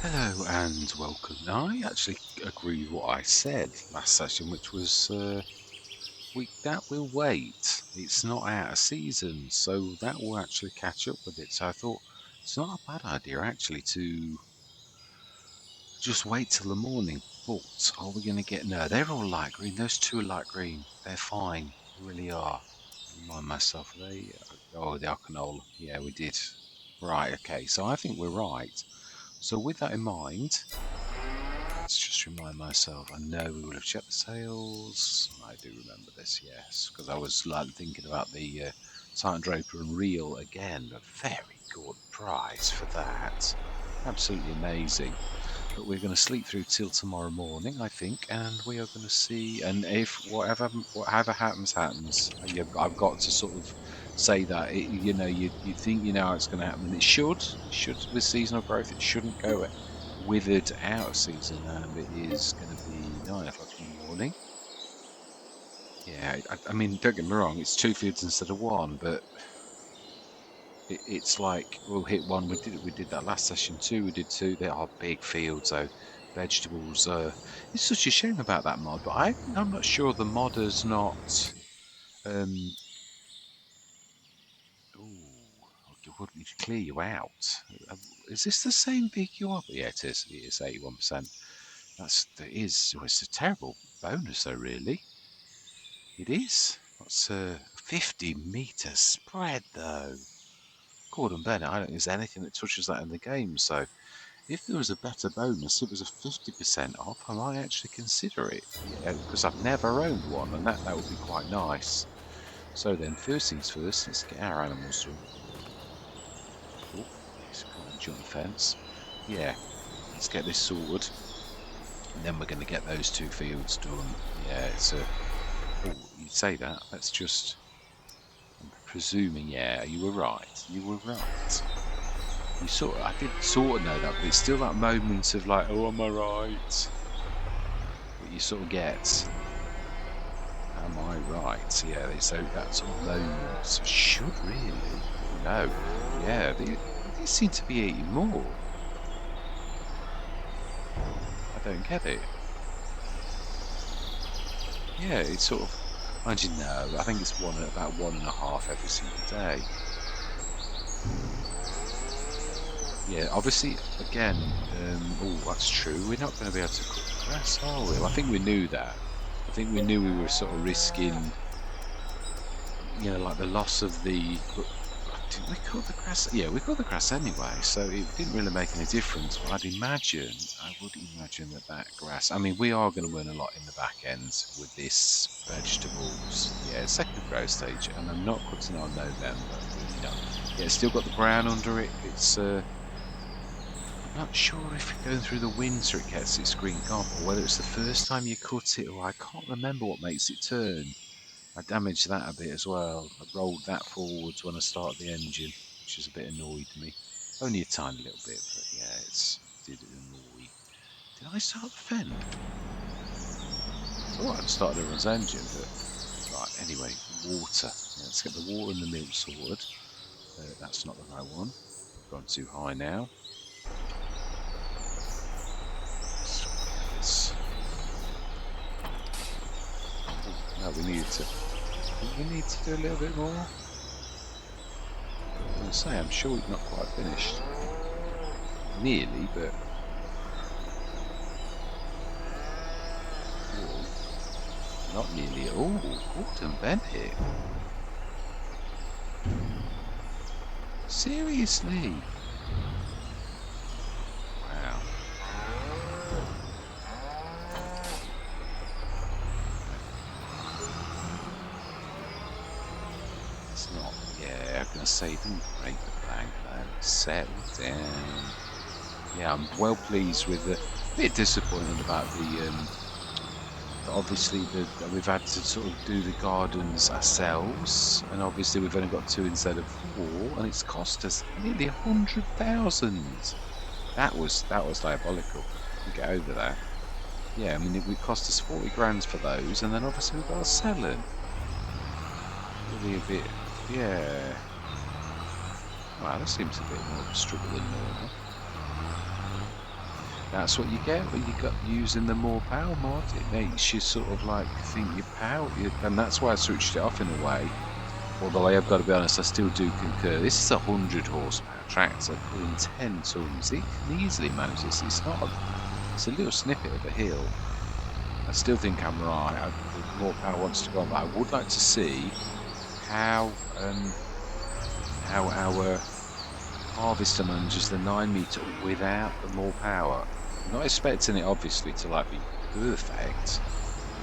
Hello and welcome. Now, I actually agree with what I said last session, which was that will wait. It's not out of season, so that will actually catch up with it. So I thought it's not a bad idea actually to just wait till the morning. But are we going to get? No, they're all light green. Those two are light green. They're fine. They really are. Remind myself. They oh, the canola. Yeah, we did. Right. Okay. So I think we're right. So with that in mind. Let's just remind myself. I know we would have checked the sales. I do remember this, yes, because I was like thinking about the Titan Draper and Reel again. A very good price for that. Absolutely amazing. But we're going to sleep through till tomorrow morning, I think, and we are going to see. And if whatever happens, I've got to sort of say that you think you know how it's going to happen, and it should with seasonal growth. It shouldn't go withered out of season, and it is going to be 9 o'clock in the morning. Yeah, I mean, don't get me wrong, it's 2 fields instead of one, but it's like we'll hit one. We did that last session too. We did two. They are big fields, though. Vegetables. It's such a shame about that mod, but I'm not sure the modder's not. Um, ooh, would need to clear you out. Uh, Is this the same big you are? Yeah, it is. It is 81%. It's a terrible bonus though, really. It is. That's a 50-meter spread though. Gordon Bennett, I don't think there's anything that touches that in the game. So if there was a better bonus, it was a 50% off, I might actually consider it. Yeah, because I've never owned one, and that would be quite nice. So then, first things first, let's get our animals through. Oh, yes, can't jump the fence. Yeah, let's get this sorted. And then we're going to get those 2 fields done. Yeah, it's a... Oh, you'd say that. Let's just... I'm presuming, yeah, you were right. You were right. I did sort of know that, but it's still that moment of like, oh, am I right? That you sort of get. Am I right? Yeah, so that sort of moment. So should really. Oh, no. Yeah, these seem to be eating more. I don't get it. Yeah, it's sort of. Mind you, no, I think it's about 1.5 every single day. Yeah, obviously, again, oh, that's true. We're not going to be able to cut the grass, are we? Well, I think we knew that. I think we knew we were sort of risking, like the loss of the. But did we cut the grass? Yeah, we cut the grass anyway, so it didn't really make any difference. But I would imagine that grass. I mean, we are going to earn a lot in the back end with this vegetables. Yeah, second growth stage, and I'm not cutting on November. Yeah, it's still got the brown under it. It's I'm not sure if going through the winter it gets its green carp, or whether it's the first time you cut it, or I can't remember what makes it turn. I damaged that a bit as well. I rolled that forwards when I started the engine, which has a bit annoyed me. Only a tiny little bit, but yeah, it did annoy. Did I start the Fen? I thought I'd started everyone's engine, but right. Anyway, water. Yeah, let's get the water and the milk sorted. That's not the right one. I've gone too high now. So this. Oh, no, we need to. We need to do a little bit more. I was going to say, I'm sure we've not quite finished. Nearly, but. Whoa. Not nearly. Oh, Gordon Bennett. Seriously? Wow. It's not. Yeah, I'm going to say, didn't break the bank then. Settle down. Yeah, I'm well pleased with the. Bit disappointed about the. Obviously, we've had to sort of do the gardens ourselves, and obviously we've only got 2 instead of 4, and it's cost us nearly 100,000. That was diabolical. You get over that. Yeah, I mean it would cost us 40 grand for those, and then obviously we've got to sell them. Really a bit, yeah. Wow, that seems a bit more of a struggle than normal. That's what you get when you got using the more power mod. It makes you sort of like think your power, and that's why I switched it off in a way. Although I have got to be honest, I still do concur. This is a 100 horsepower tractor pulling 10 tons. It can easily manage this. It's a little snippet of a hill. I still think I'm right. The more power wants to go on, but I would like to see how our harvester manages the 9 meter without the more power. I'm not expecting it obviously to like be perfect,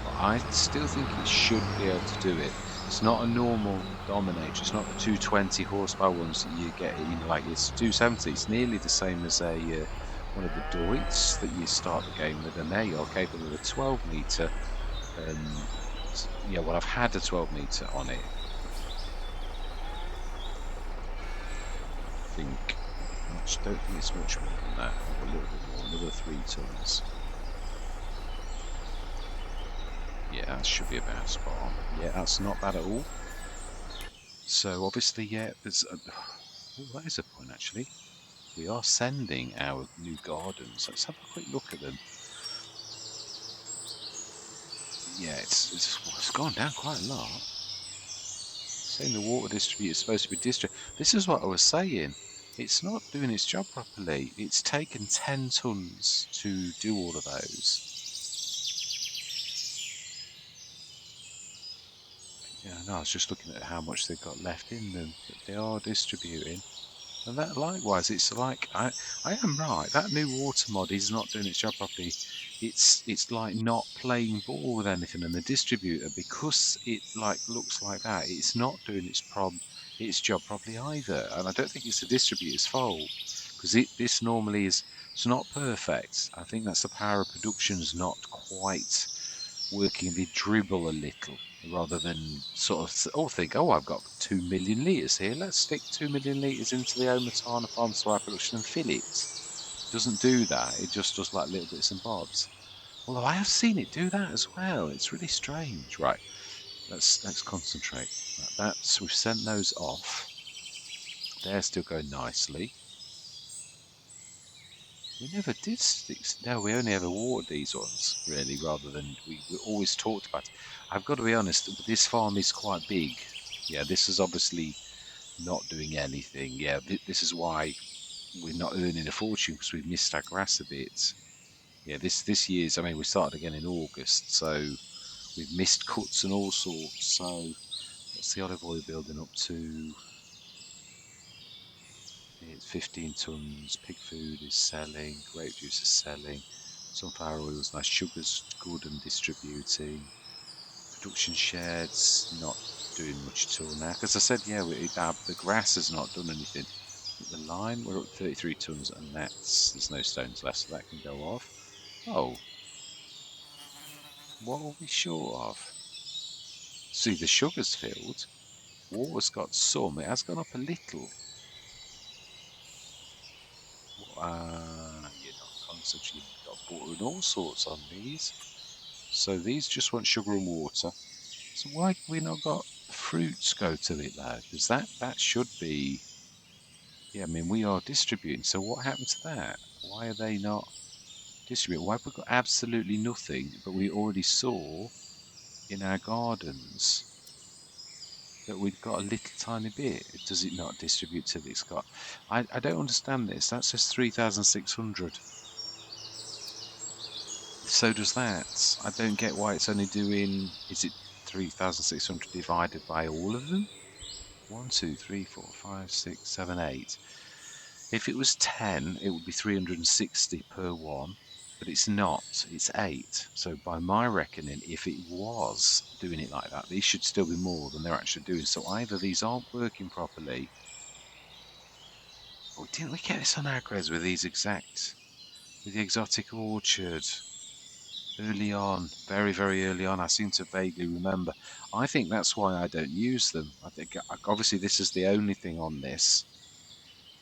but I still think it should be able to do it. It's not a normal dominator. It's not the 220 horsepower ones that you get in, like it's 270. It's nearly the same as a one of the Deutz that you start the game with, and they are capable of a 12 meter. Yeah, well, I've had a 12 meter on it. I think don't think it's much more than that, or a little bit more, another 3 tons. Yeah, that should be about spot on. Yeah, that's not bad at all. So obviously, yeah, there's oh, that is a point actually. We are sending our new gardens. Let's have a quick look at them. Yeah, it's gone down quite a lot. Saying the water distributor is supposed to be This is what I was saying. It's not doing its job properly. It's taken 10 tons to do all of those. Yeah, no, I was just looking at how much they've got left in them that they are distributing. And that likewise, it's like I am right. That new water mod is not doing its job properly. It's like not playing ball with anything, and the distributor, because it like looks like that, it's not doing its job properly either. And I don't think it's the distributor's fault because this normally is it's not perfect. I think that's the power of production's not quite working. They dribble a little rather than sort of think, oh, I've got 2 million litres here. Let's stick 2 million litres into the Omatana farm supply production and fill it. It doesn't do that. It just does like little bits and bobs. Although I have seen it do that as well. It's really strange. Right, let's concentrate. That's we've sent those off. They're still going nicely. We never did stick. No, we only ever watered these ones, really, rather than we always talked about it. I've got to be honest, this farm is quite big. Yeah, this is obviously not doing anything. Yeah, this is why we're not earning a fortune because we've missed our grass a bit. Yeah, this year's, I mean, we started again in August, so we've missed cuts and all sorts. So what's the olive oil building up to? It's 15 tons. Pig food is selling. Grape juice is selling. Sunflower oil is nice. Sugar's good and distributing. Production sheds not doing much at all now. Because I said, yeah, the grass has not done anything. The lime, we're up 33 tons, and there's no stones left, so that can go off. Oh, what are we short of? See, the sugar's filled. Water's got some. It has gone up a little. You're not concentrating. You've got butter and all sorts on these. So these just want sugar and water. So why have we not got fruits go to it though? Because that should be. Yeah, I mean we are distributing. So what happened to that? Why are they not distributing? Why have we got absolutely nothing? But we already saw in our gardens that we've got a little tiny bit. Does it not distribute till it's got? I don't understand this. That says 3,600. So does that. I don't get why it's only doing. Is it 3,600 divided by all of them? 1, 2, 3, 4, 5, 6, 7, 8. If it was 10, it would be 360 per one, but it's not. It's 8. So by my reckoning, if it was doing it like that, these should still be more than they're actually doing. So either these aren't working properly, or didn't we get this on Agres with the exotic orchard? Early on, very, very early on, I seem to vaguely remember. I think that's why I don't use them. I think obviously this is the only thing on this.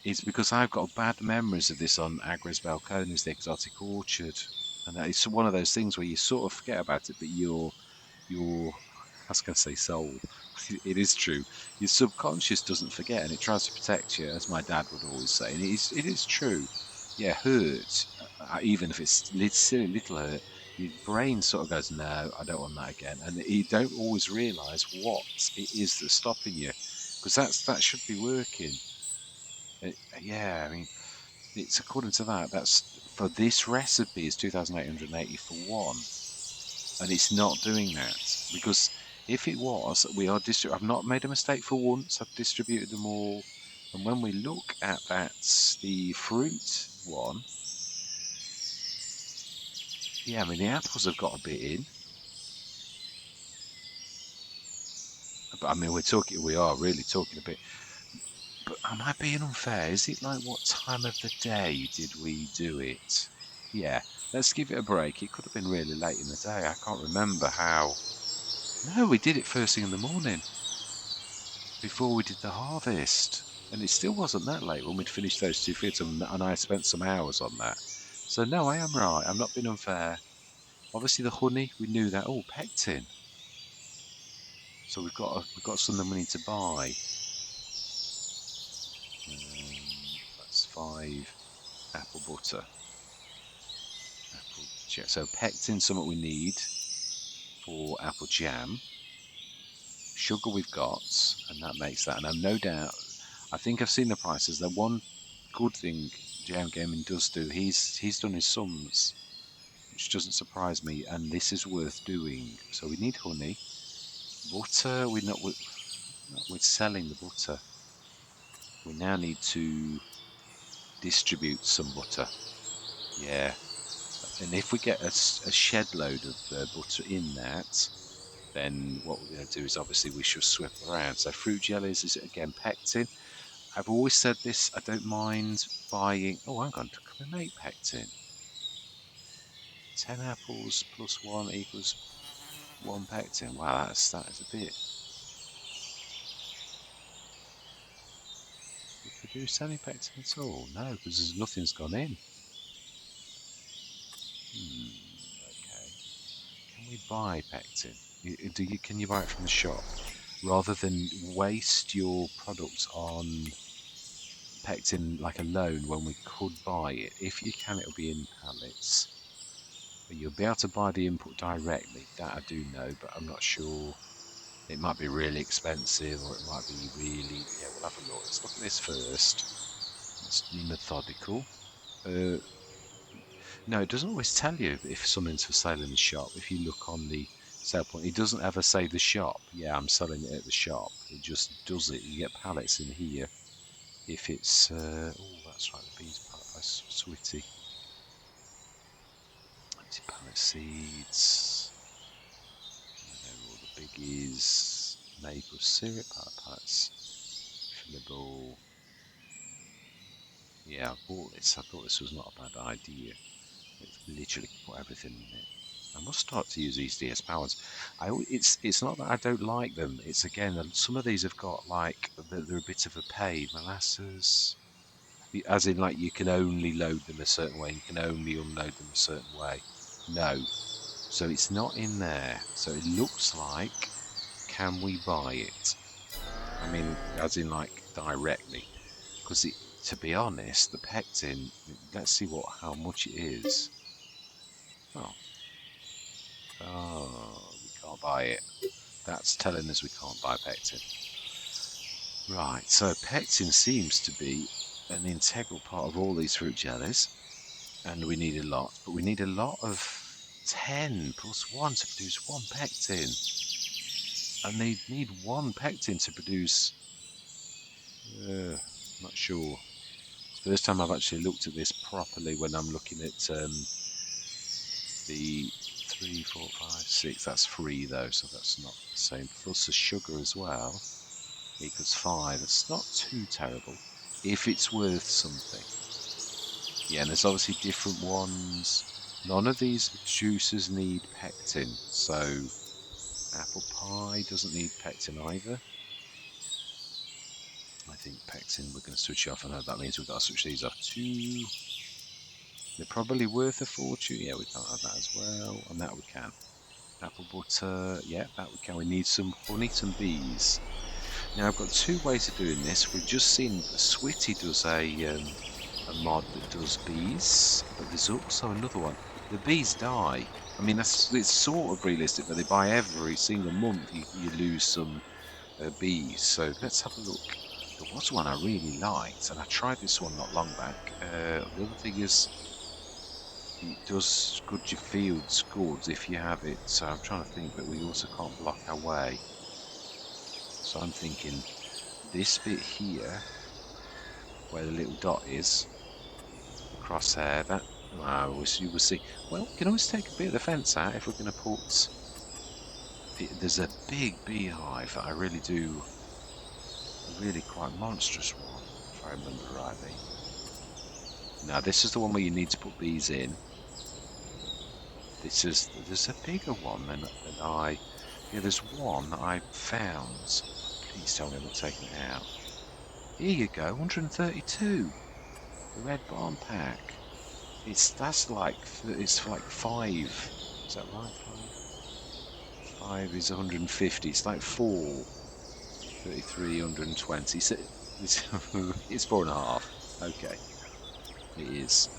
It's because I've got bad memories of this on Agres Balcones, the exotic orchard, and it's one of those things where you sort of forget about it, but your I was going to say soul. It is true. Your subconscious doesn't forget, and it tries to protect you, as my dad would always say. And it is true. Yeah, hurt. even if it's silly little hurt, your brain sort of goes, no, I don't want that again. And you don't always realise what it is that's stopping you, because that should be working. Yeah, I mean, it's according to that. That's for this recipe is 2,880 for one, and it's not doing that because if it was, we are I've not made a mistake for once. I've distributed them all, and when we look at that, the fruit one. Yeah, I mean the apples have got a bit in, but I mean we are really talking a bit. But am I being unfair? Is it like what time of the day did we do it? Yeah, let's give it a break. It could have been really late in the day. I can't remember how. No, we did it first thing in the morning before we did the harvest, and it still wasn't that late when we'd finished those 2 fields, and I spent some hours on that. So no, I am right. I'm not being unfair. Obviously, the honey we knew that. Oh, pectin. So we've got something we need to buy. That's 5 apple butter. Apple jam. So pectin, something we need for apple jam. Sugar we've got, and that makes that. And I've no doubt. I think I've seen the prices. The one good thing JMGaming does do, he's done his sums, which doesn't surprise me. And this is worth doing. So we need honey, butter. We're selling the butter. We now need to distribute some butter. Yeah. And if we get a shed load of butter in that, then what we're going to do is obviously we should swip around. So fruit jellies is again pectin. I've always said this. I don't mind buying. Oh, hang on. Can we make pectin? 10 apples plus 1 equals 1 pectin. Wow, that is a bit. We produce any pectin at all? No, because nothing's gone in. Okay. Can we buy pectin? Can you buy it from the shop rather than waste your products on pectin like alone when we could buy it? If you can, it'll be in pallets. But you'll be able to buy the input directly. That I do know, but I'm not sure. It might be really expensive, or it might be really. Yeah, we'll have a look. Let's look at this first. Let's be methodical. Uh, no, it doesn't always tell you if something's for sale in the shop. If you look on the sale point, it doesn't ever say the shop. Yeah, I'm selling it at the shop. It just does it. You get pallets in here. If it's oh, that's right, the beans pallet by Switty. Anti-pallet seeds. There are all the biggies. Maple syrup pallets. Fillable. Yeah, I bought this. I thought this was not a bad idea. It's literally put everything in it. I must start to use these DS powers. It's not that I don't like them. It's again some of these have got like they're a bit of a pain. Molasses, as in like you can only load them a certain way. You can only unload them a certain way. No, so it's not in there. So it looks like, can we buy it? I mean, as in like directly, because to be honest, the pectin. Let's see how much it is. Oh, we can't buy it. That's telling us we can't buy pectin. Right, so pectin seems to be an integral part of all these fruit jellies, and we need a lot, but we need a lot of 10 plus 1 to produce 1 pectin. And they need 1 pectin to produce. Not sure. It's the first time I've actually looked at this properly when I'm looking at the 3, 4, 5, 6. That's 3 though, so that's not the same. Plus the sugar as well equals 5. It's not too terrible if it's worth something. Yeah, and there's obviously different ones. None of these juices need pectin, so apple pie doesn't need pectin either. I think pectin we're going to switch off, and that means we've got to switch these off too. They're probably worth a fortune. Yeah, we can't have that as well, and that we can. Apple butter, yeah, that we can. We need some honey, some bees. Now I've got 2 ways of doing this. We've just seen Switty does a a mod that does bees, but there's also another one. The bees die. I mean, it's sort of realistic, but they die every single month. You lose some bees. So let's have a look. There was one I really liked, and I tried this one not long back. The other thing is, it does good your fields good if you have it. So I'm trying to think, but we also can't block our way. So I'm thinking this bit here, where the little dot is, the crosshair, that you will see. Well, we can always take a bit of the fence out if we're going to put. There's a big beehive that I really do, a really quite monstrous one, if I remember rightly. Now this is the one where you need to put bees in. There's a bigger one than I. Yeah, there's one that I found. Please tell me I'm not taking it out. Here you go, 132. The red barn pack. That's like it's like 5. Is that right? 5 is 150. It's like 4. 33, 120. So it's 4.5. Okay. It is.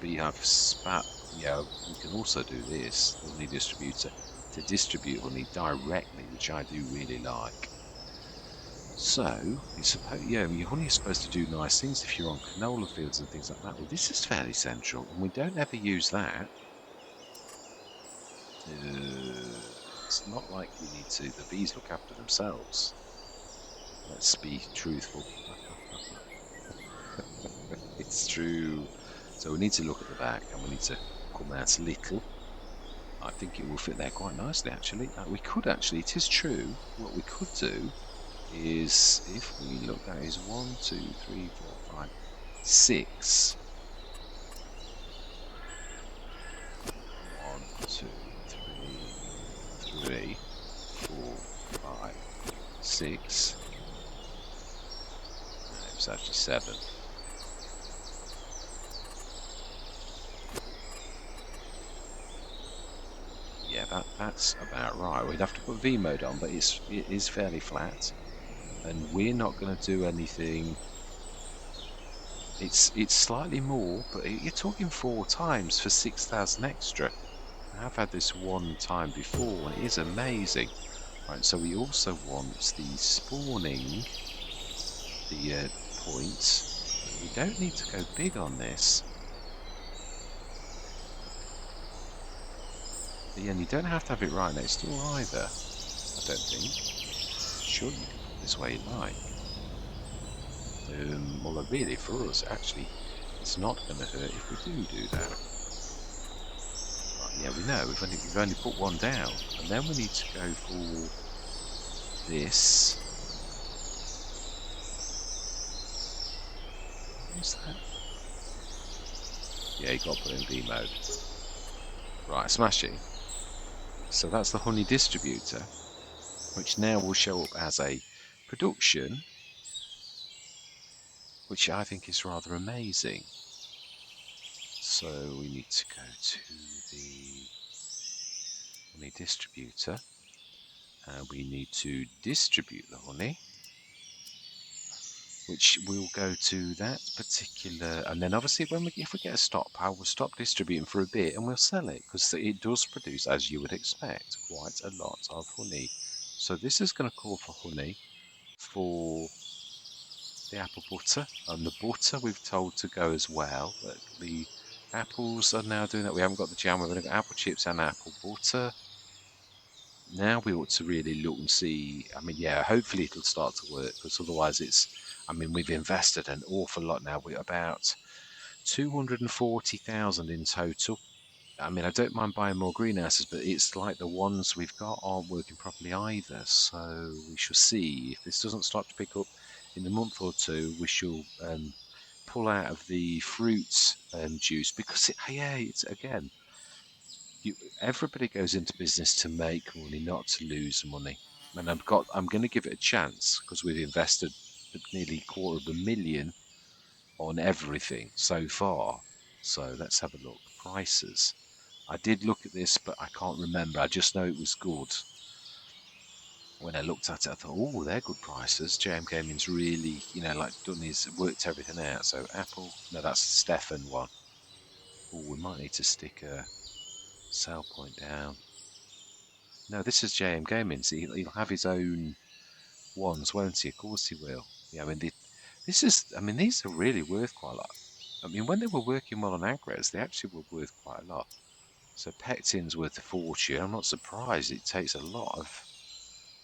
Beehive spat. Yeah, we can also do this. The honey distributor to distribute honey directly, which I do really like. So it's supposed, yeah, your honey is supposed to do nice things if you're on canola fields and things like that. Well, this is fairly central, and we don't ever use that. It's not like we need to. The bees look after themselves. Let's be truthful. It's true. So we need to look at the back, and we need to come out a little. I think it will fit there quite nicely, actually. We could actually, it is true, what we could do is, if we look, that is 1, 2, 3, 4, 5, 6. 1, 2, 3, 4, 5, 6. No, it was actually 7. Yeah, that's about right. We'd have to put V mode on, but it is fairly flat. And we're not going to do anything. It's slightly more, but you're talking 4 times for 6,000 extra. I have had this one time before, and it is amazing. Right, so we also want the spawning, the points. We don't need to go big on this. But yeah, and you don't have to have it right next door either, I don't think. Sure, you can put this where you like. Well, really, for us, actually, it's not going to hurt if we do that. Right, yeah, we know. We've only put one down, and then we need to go for this. What is that? Yeah, you got to put in V mode. Right, smashing. So that's the honey distributor, which now will show up as a production, which I think is rather amazing. So we need to go to the honey distributor, and we need to distribute the honey, which will go to that particular, and then obviously if we get a stockpile, we'll stop distributing for a bit and we'll sell it, because it does produce, as you would expect, quite a lot of honey. So this is going to call for honey for the apple butter, and the butter we've told to go as well. The apples are now doing that. We haven't got the jam, we've only got apple chips and apple butter. Now we ought to really look and see. I mean, yeah, hopefully it'll start to work, because otherwise I mean, we've invested an awful lot now. We're about 240,000 in total. I mean, I don't mind buying more greenhouses, but it's like the ones we've got aren't working properly either. So we shall see. If this doesn't start to pick up in a month or two, we shall pull out of the fruit juice, because yeah, it's again, everybody goes into business to make money, not to lose money. And I'm going to give it a chance, because we've invested nearly $250,000 on everything so far. So let's have a look. Prices. I did look at this, but I can't remember. I just know it was good. when I looked at it, I thought, oh, they're good prices. JMGaming's really, like done his, worked everything out. So Apple, no, that's the Stefan one. Oh, we might need to stick a sell point down. No, this is JMGaming. So he'll have his own ones, won't he? Of course he will. Yeah, I mean, these are really worth quite a lot. I mean, when they were working well on agros, they actually were worth quite a lot. So pectin's worth a fortune. I'm not surprised. It takes a lot of.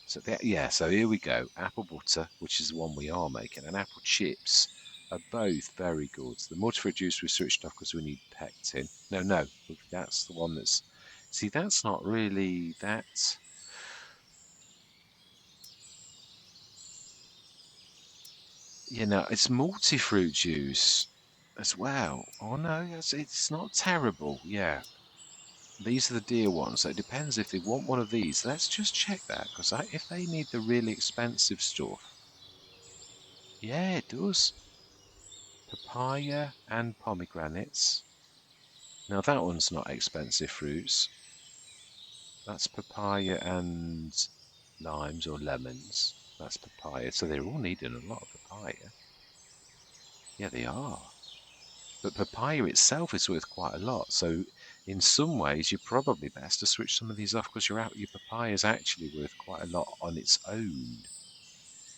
So yeah. So here we go. Apple butter, which is the one we are making, and apple chips are both very good. The multi-fruit juice we switched off because we need pectin. No, that's the one that's. See, that's not really that. It's multi-fruit juice as well. Oh no, it's not terrible. Yeah, these are the dear ones. So it depends if they want one of these. Let's just check that because if they need the really expensive stuff, yeah, it does. Papaya and pomegranates. Now that one's not expensive fruits. That's papaya and limes or lemons. That's papaya. So they're all needing a lot of papaya. Yeah, they are. But papaya itself is worth quite a lot. So in some ways, you're probably best to switch some of these off because your papaya is actually worth quite a lot on its own.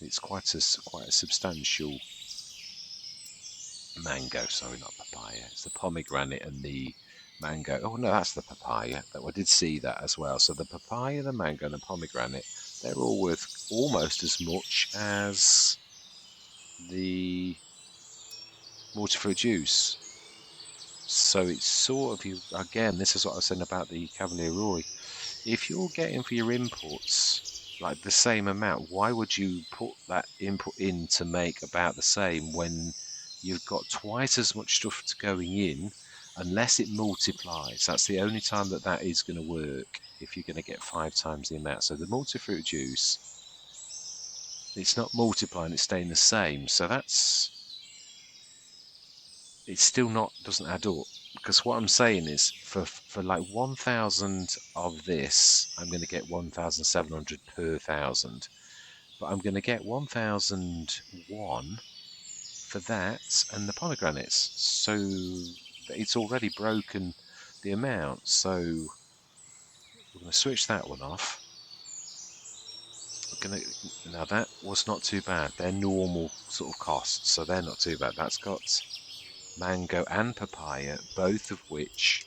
It's quite a substantial mango. Sorry, not papaya. It's the pomegranate and the mango. Oh no, that's the papaya. I did see that as well. So the papaya, the mango, and the pomegranate, they're all worth almost as much as the multi-fruit juice. So it's sort of again. This is what I was saying about the Cavalier Roy. If you're getting for your inputs like the same amount, why would you put that input in to make about the same when you've got twice as much stuff going in, unless it multiplies? That's the only time that is going to work if you're going to get 5 times the amount. So the multi-fruit juice, it's not multiplying, it's staying the same. So it's still not, doesn't add up. Because what I'm saying is, for like 1,000 of this, I'm going to get 1,700 per 1,000. But I'm going to get 1,001 for that and the pomegranates. So it's already broken the amount. So we're going to switch that one off. Now that was not too bad. They're normal sort of costs, so they're not too bad. That's got mango and papaya, both of which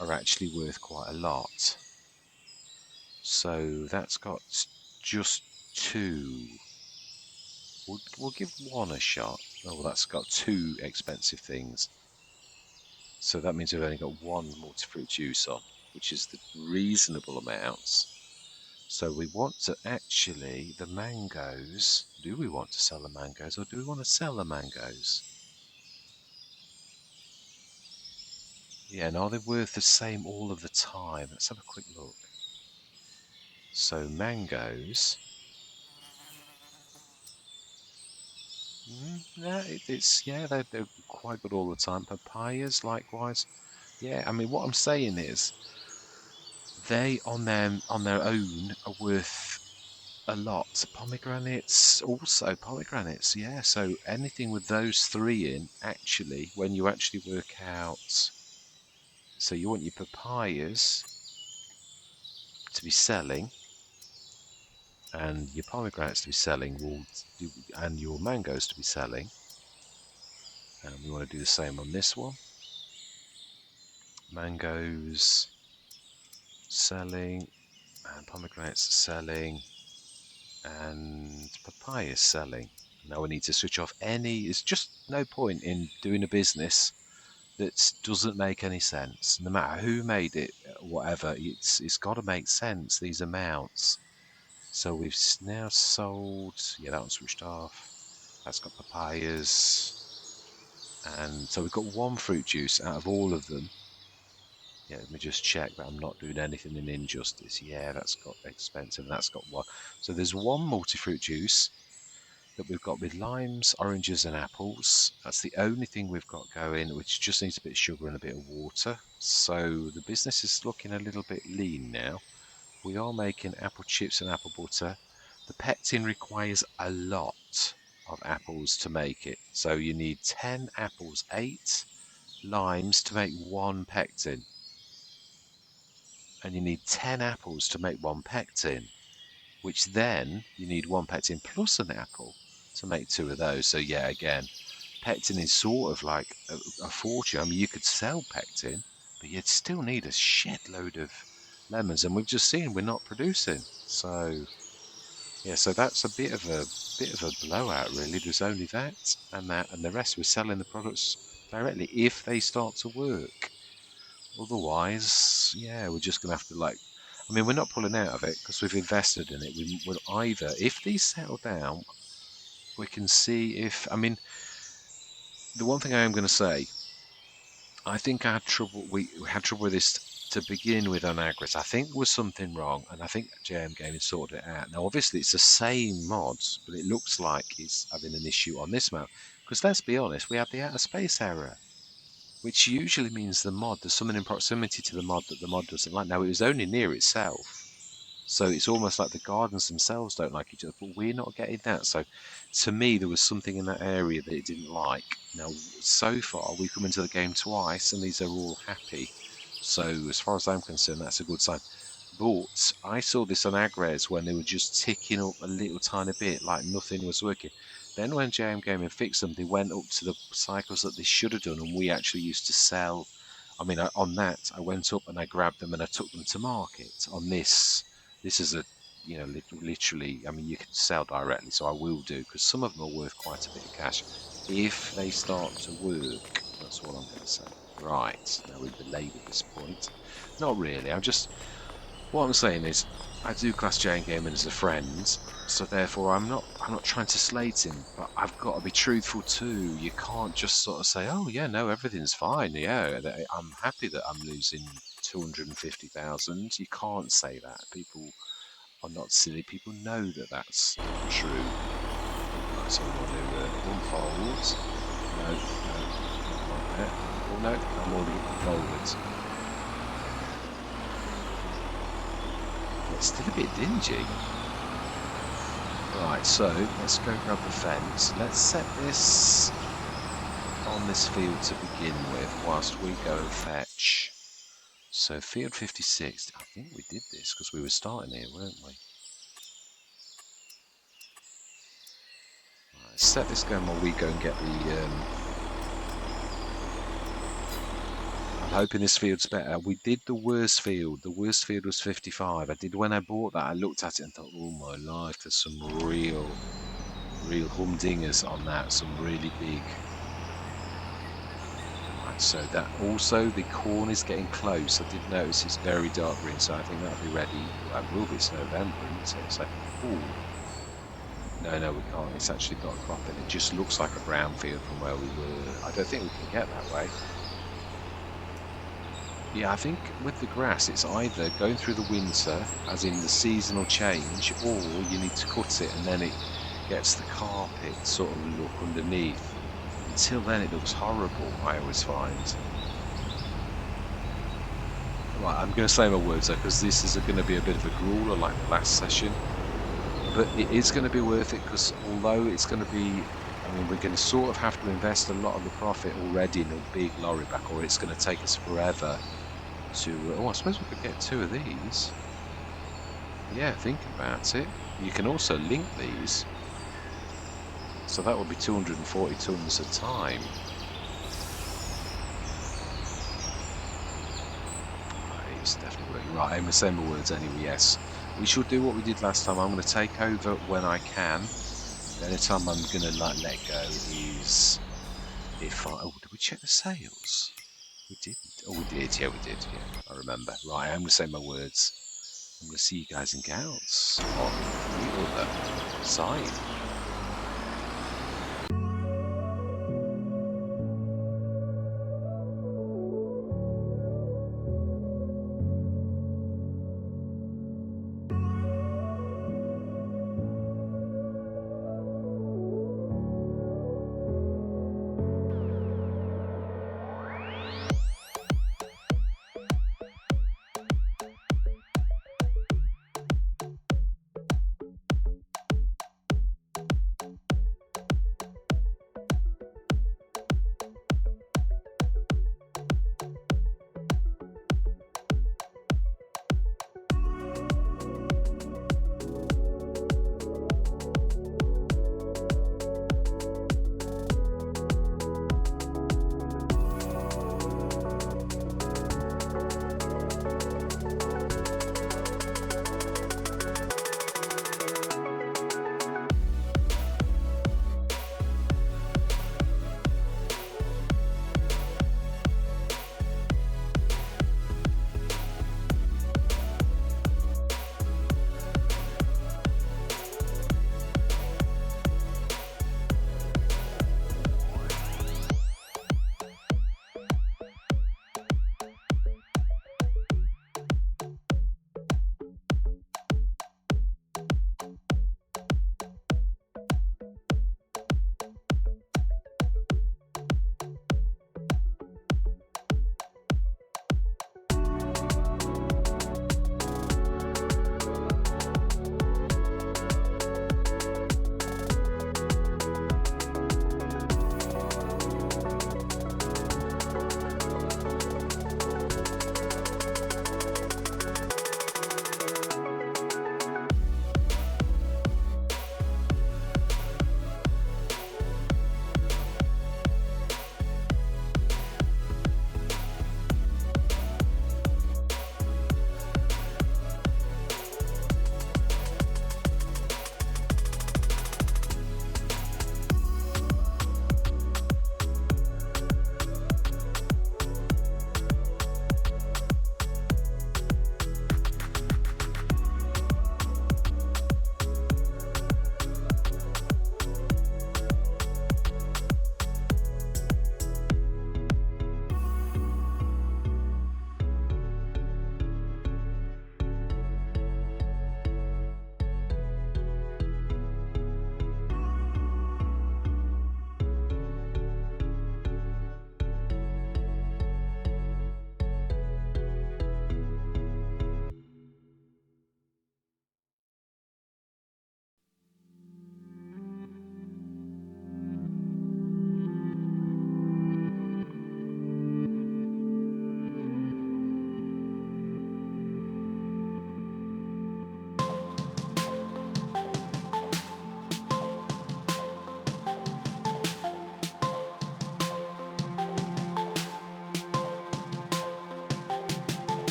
are actually worth quite a lot. So that's got just 2. We'll give one a shot. Oh, well, that's got 2 expensive things. So that means we've only got 1 multi-fruit juice on, which is the reasonable amounts. So we want to actually, the mangoes, do we want to sell the mangoes or do we want to sell the mangoes? Yeah, and are they worth the same all of the time? Let's have a quick look. So mangoes. They're quite good all the time. Papayas, likewise. Yeah, I mean, what I'm saying is, they on their own are worth a lot. Pomegranates. Yeah. So anything with those 3 in, actually, when you actually work out, so you want your papayas to be selling, and your pomegranates to be selling, and your mangoes to be selling. And we want to do the same on this one. Mangoes selling, and pomegranates selling, and papaya selling. Now we need to switch off there's just no point in doing a business that doesn't make any sense. No matter who made it, whatever, it's got to make sense, these amounts. So we've now sold, yeah, that one's switched off. That's got papayas. And so we've got 1 fruit juice out of all of them. Yeah, let me just check that I'm not doing anything in injustice. Yeah, that's got expensive, and that's got 1. So there's 1 multi-fruit juice that we've got with limes, oranges, and apples. That's the only thing we've got going, which just needs a bit of sugar and a bit of water. So the business is looking a little bit lean now. We are making apple chips and apple butter. The pectin requires a lot of apples to make it. So you need 10 apples, 8 limes to make 1 pectin. And you need 10 apples to make 1 pectin, which then you need 1 pectin plus an apple to make 2 of those. So yeah, again, pectin is sort of like a fortune. I mean, you could sell pectin, but you'd still need a shitload of lemons, and we've just seen we're not producing. So yeah, so that's a bit of a blowout, really. There's only that, and the rest we're selling the products directly if they start to work. Otherwise, yeah, we're just gonna have to I mean, we're not pulling out of it because we've invested in it. We will either, if these settle down, we can see if. I mean, the one thing I am going to say, I think I had trouble. We had trouble with this to begin with on Agris. I think there was something wrong, and I think JMGaming sorted it out. Now, obviously, it's the same mods, but it looks like it's having an issue on this map. Because let's be honest, we had the outer space error, which usually means the mod, there's something in proximity to the mod that the mod doesn't like. Now, it was only near itself, so it's almost like the gardens themselves don't like each other, but we're not getting that. So to me, there was something in that area that it didn't like. Now, so far, we've come into the game twice, and these are all happy. So as far as I'm concerned, that's a good sign. But I saw this on Agres when they were just ticking up a little tiny bit, like nothing was working. Then when JMGaming fixed them, they went up to the cycles that they should have done, and we actually used to sell. I mean, on that, I went up and I grabbed them and I took them to market. On this is a, literally, I mean, you can sell directly, so I will do, because some of them are worth quite a bit of cash if they start to work. That's all I'm going to say. Right, now we belabor this point. Not really. What I'm saying is, I do class JMGaming as a friend, so therefore I'm not trying to slate him, but I've got to be truthful too. You can't just sort of say, oh yeah, no, everything's fine. Yeah, I'm happy that I'm losing 250,000. You can't say that. People are not silly. People know that that's not true. Right, so I'm going to unfold. No, not like that. Oh no, I'm already looking forwards. It's still a bit dingy. Right, so let's go grab the fence. Let's set this on this field to begin with whilst we go and fetch. So field 56, I think we did this because we were starting here, weren't we? Right, set this going while we go and get the... I'm hoping this field's better. We did the worst field. The worst field was 55. I did, when I bought that, I looked at it and thought, oh my life, there's some real humdingers on that, some really big. Right, so that also, the corn is getting close. I did notice it's very dark green, so I think that'll be ready. Well, will be, it's November, isn't it? So, ooh. No, we can't. It's actually got a crop in it. It just looks like a brown field from where we were. I don't think we can get that way. Yeah, I think with the grass, it's either going through the winter, as in the seasonal change, or you need to cut it and then it gets the carpet sort of look underneath. Until then, it looks horrible, I always find. Right, I'm going to say my words though, because this is going to be a bit of a grueler like the last session. But it is going to be worth it, because although it's going to be... I mean, we're going to sort of have to invest a lot of the profit already in a big lorry back, or it's going to take us forever to... Oh, I suppose we could get 2 of these. Yeah, thinking about it. You can also link these. So that would be 240 tons a time. It's definitely working. Right, I'm saying my words anyway, yes. We should do what we did last time. I'm going to take over when I can. The only time I'm going to let go is if I... Oh, did we check the sales? We didn't. Oh, we did. Yeah, we did. Yeah, I remember. Right, I'm going to say my words. I'm going to see you guys and gals on the other side.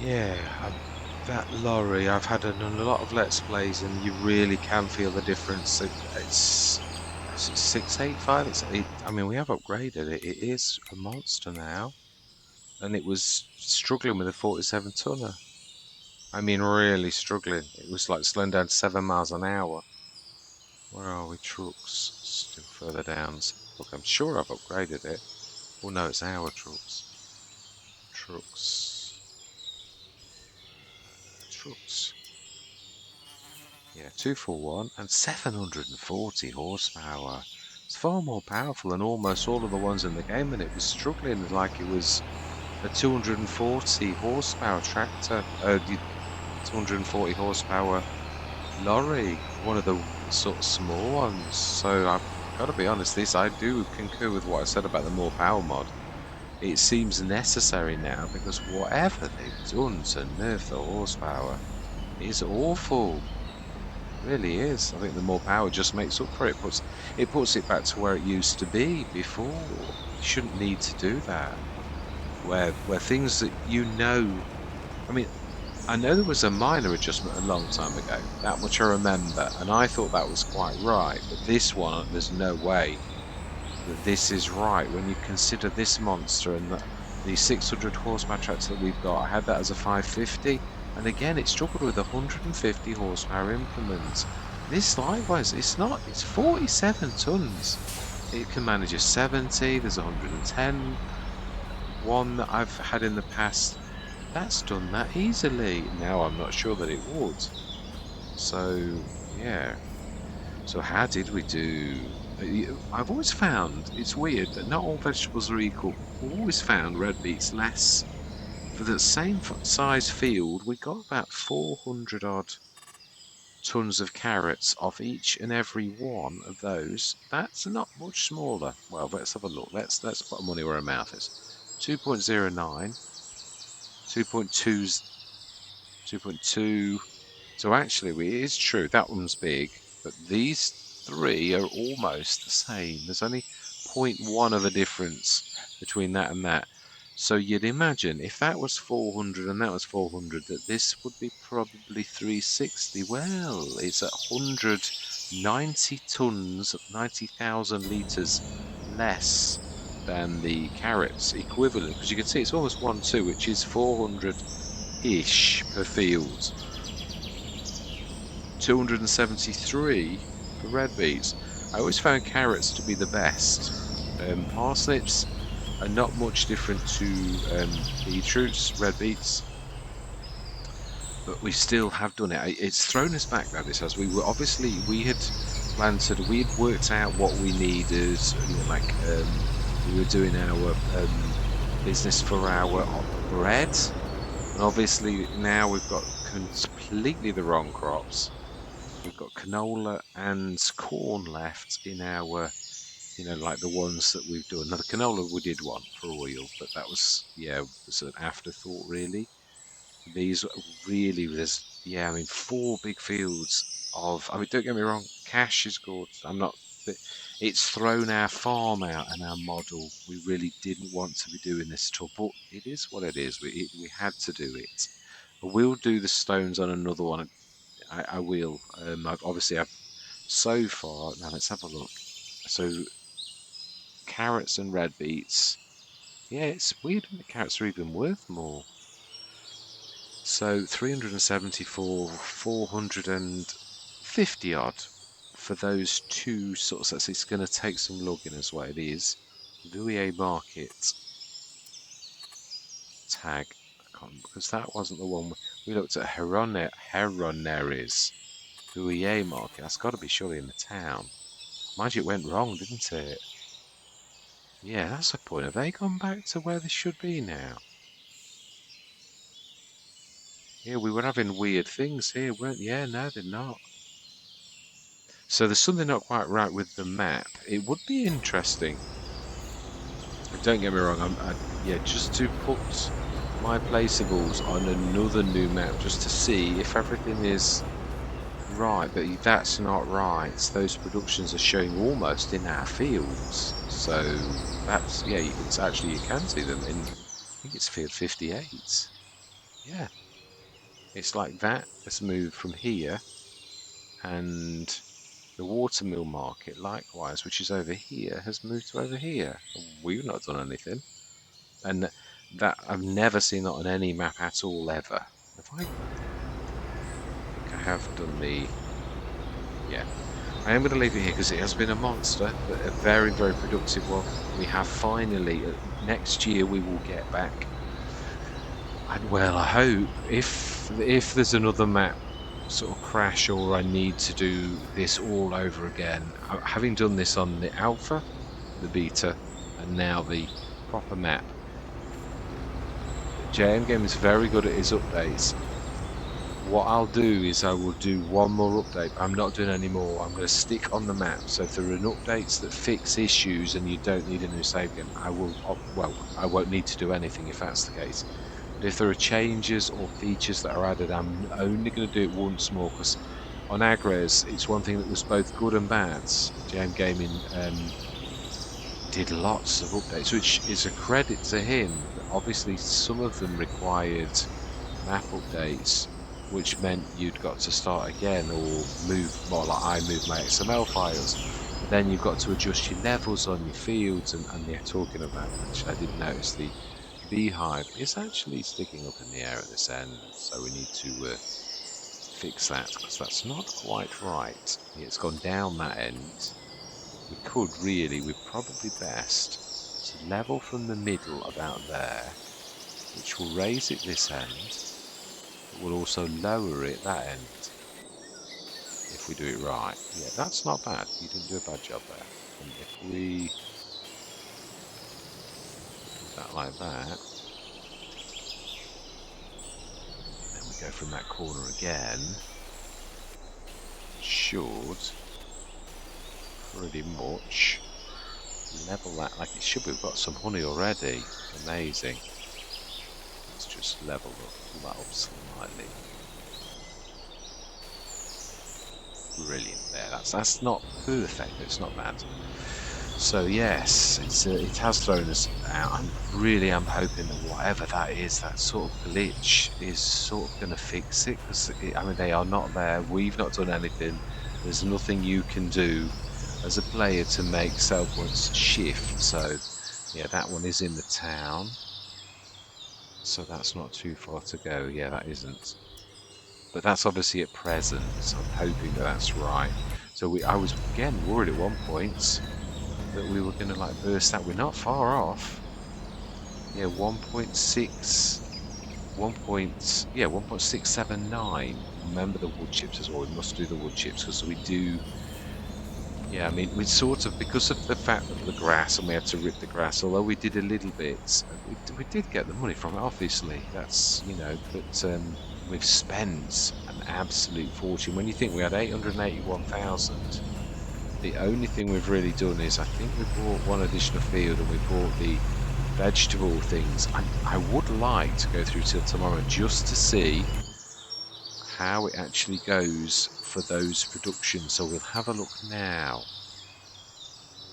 Yeah, that lorry, I've had a lot of Let's Plays and you really can feel the difference. It's 685. I mean, we have upgraded it. It is a monster now. And it was struggling with a 47 tonner. I mean, really struggling. It was like slowing down to 7 miles an hour. Where are we? Trucks. Still further down. Look, I'm sure I've upgraded it. Oh no, it's our trucks. Trucks. Trucks. Yeah, 241 and 740 horsepower. It's far more powerful than almost all of the ones in the game, and it was struggling like it was a 240 horsepower tractor, 240 horsepower lorry, one of the sort of small ones. So I've got to be honest, I do concur with what I said about the more power mod. It seems necessary now because whatever they've done to nerf the horsepower is awful. It really is. I think the more power just makes up for it. It puts it back to where it used to be before. You shouldn't need to do that. Where things that I mean, I know there was a minor adjustment a long time ago. That much I remember, and I thought that was quite right. But this one, there's no way that this is right when you consider this monster and the 600 horsepower tractor that we've got. I had that as a 550, and again it struggled with a 150 horsepower implement. This likewise, it's 47 tons. It can manage a 70, there's 110. One that I've had in the past, that's done that easily. Now I'm not sure that it would. So, yeah. So how did we do? I've always found, it's weird that not all vegetables are equal. I've always found red beets less. For the same size field, we got about 400 odd tons of carrots off each and every one of those. That's not much smaller. Well, let's have a look. Let's put our money where our mouth is. 2.09, 2.2, 2.2. So actually, it is true, that one's big, but these three are almost the same. There's only 0.1 of a difference between that and that. So you'd imagine if that was 400 and that was 400, that this would be probably 360. Well, it's 190 tons, 90,000 litres less than the carrots equivalent, because you can see it's almost 1-2, which is 400-ish per field. 273 for red beets. I always found carrots to be the best. Parsnips are not much different to beetroots, red beets, but we still have done it. It's thrown us back, that this has. We had planted, we had worked out what we needed, we were doing our business for our bread, and obviously now we've got completely the wrong crops. We've got canola and corn left in our, like the ones that we've done. Now the canola we did want for oil, but that was, was an afterthought really. These really, I mean, 4 big fields of, I mean, don't get me wrong, cash is good. It's thrown our farm out and our model. We really didn't want to be doing this at all, but it is what it is. We had to do it. We'll do the stones on another one. I will. I've so far. Now let's have a look. So carrots and red beets. Yeah, it's weird when the carrots are even worth more. So 374, 450 odd for those two sorts. It's going to take some lugging as well. It is. Vouilly Market tag. I can't, because that wasn't the one we looked at. Heroneries. Vouilly Market. That's got to be surely in the town. Mind you, it went wrong, didn't it? Yeah, that's the point. Have they gone back to where they should be now? Yeah, we were having weird things here, weren't we? Yeah, no, they're not. So there's something not quite right with the map. It would be interesting. Don't get me wrong, just to put my placeables on another new map just to see if everything is right, but that's not right. Those productions are showing almost in our fields. So that's, it's actually, you can see them in, I think it's field 58. Yeah, it's like that has moved from here, and the watermill market, likewise, which is over here, has moved to over here. We've not done anything, and that I've never seen that on any map at all ever. If I think I have done the, yeah, I am going to leave it here because it has been a monster, but a very, very productive one. We have finally, next year we will get back. And well, I hope if there's another map sort of crash or I need to do this all over again, having done this on the alpha, the beta, and now the proper map, JMGaming is very good at his updates. What I'll do is I will do one more update. I'm not doing any more. I'm going to stick on the map. So if there are updates that fix issues and you don't need a new save game, I will. Well, I won't need to do anything if that's the case. But if there are changes or features that are added, I'm only going to do it once more because on Agres, it's one thing that was both good and bad. JMGaming did lots of updates, which is a credit to him. But obviously, some of them required map updates, which meant you'd got to start again or move more like I moved my XML files. But then you've got to adjust your levels on your fields, and they're talking of that. Actually, I did notice the beehive is actually sticking up in the air at this end, so we need to fix that because that's not quite right. It's gone down that end. We could really, we're probably best to level from the middle about there, which will raise it this end, but will also lower it that end if we do it right. Yeah, that's not bad. You didn't do a bad job there. And if we do that like that, and then we go from that corner again, should pretty much level that like it should. We've got some honey already. Amazing. Let's just level that up slightly. Brilliant there. That's not perfect, but it's not bad. So yes, it has thrown us out. I'm hoping that whatever that is, that sort of glitch, is sort of going to fix it because I mean they are not there. We've not done anything. There's nothing you can do as a player to make sell points shift. So yeah, that one is in the town. So that's not too far to go. Yeah, that isn't. But that's obviously at present. So I'm hoping that that's right. So I was again worried at one point that we were going to like burst out. We're not far off. Yeah, 1.6, 1.679. Remember the wood chips as well. We must do the wood chips because we do. Yeah, I mean, we sort of because of the fact that the grass and we had to rip the grass. Although we did a little bit, we did get the money from it. Obviously, that's but we've spent an absolute fortune. When you think we had 881,000. The only thing we've really done is I think we bought one additional field and we bought the vegetable things. I would like to go through till tomorrow just to see how it actually goes for those productions. So we'll have a look now.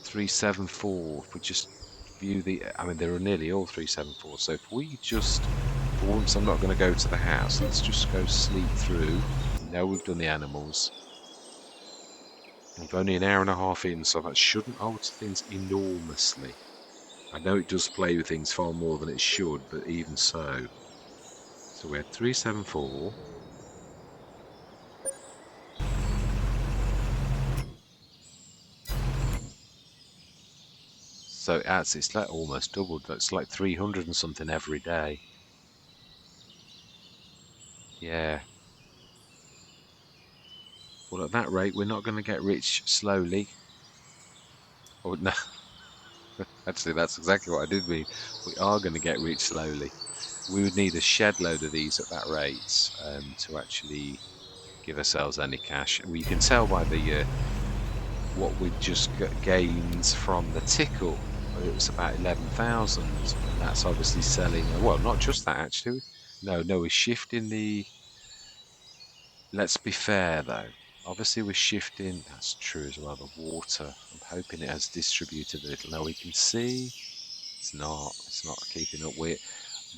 374. If we just view I mean, they're nearly all 374. So if we just, for once, I'm not going to go to the house. Let's just go sleep through. We know we've done the animals. We've only an hour and a half in, so that shouldn't alter things enormously. I know it does play with things far more than it should, but even so. So we had 374. So it's like almost doubled. It's like 300 and something every day. Yeah. Well, at that rate, we're not going to get rich slowly. Oh, no. Actually, that's exactly what I did mean. We are going to get rich slowly. We would need a shed load of these at that rate to actually give ourselves any cash. Well, you can tell by the what we just gained from the tickle. It was about 11,000, and that's obviously selling. Well, not just that actually. No, we're shifting the. Let's be fair though. Obviously, we're shifting. That's true as well. The water. I'm hoping it has distributed a little. Now we can see it's not. It's not keeping up with.